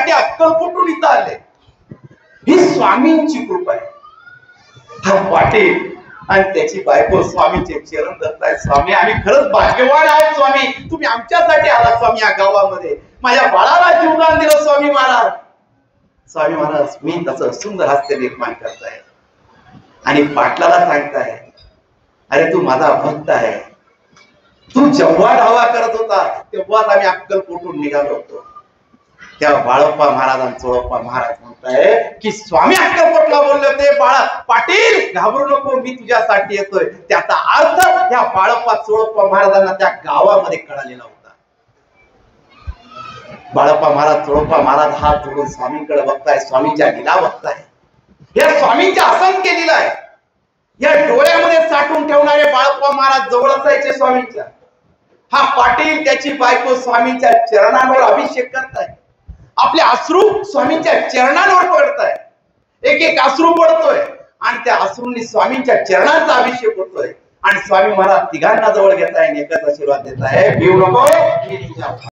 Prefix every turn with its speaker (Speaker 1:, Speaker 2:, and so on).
Speaker 1: आमच्यासाठी अक्कलकोटून इथं आले. ही स्वामींची कृपा आहे. हा पाटील आणि त्याची बायको स्वामींचे चरण धरताय. स्वामी आम्ही खरंच भाग्यवान आहोत स्वामी, तुम्ही आमच्यासाठी आला स्वामी. या गावामध्ये माझ्या बाळाला जीवदान दिलं स्वामी महाराज. स्वामी महाराज मी तसं सुंदर हास्य निर्माण करताय आणि पाटलाला सांगताय, अरे तू माझा भक्त आहे. तू जेव्हा धावा करत होता तेव्हाच आम्ही अक्कलकोटून निघालो होतो. तेव्हा बाळप्पा महाराज आणि चोळप्पा महाराज म्हणताय की स्वामी अक्कलकोटला बोलले होते, बाळा पाटील घाबरू नको, मी तुझ्यासाठी येतोय. त्याचा अर्थ त्या बाळप्पा चोळप्पा महाराजांना त्या गावामध्ये कळालेला होता. बाळप्पा महाराज चोळप्पा महाराज हात जोडून स्वामींकडे बघताय, स्वामींच्या लीला बघताय. या स्वामींच्या आसन केलेलं आहे. या डोळ्यामध्ये साठवून ठेवणारे बाळप्पा महाराज जवळ असायचे स्वामींच्या. हा पाटील त्याची बायको स्वामींच्या चरणांवर अभिषेक करताय. आपले अश्रू स्वामींच्या चरणांवर पडताय. एक एक अश्रू पडतोय आणि त्या अश्रूंनी स्वामींच्या चरणांचा अभिषेक होतोय. आणि स्वामी महाराज तिघांना जवळ घेताय आणि एकच आशीर्वाद देताय, भिवू नको.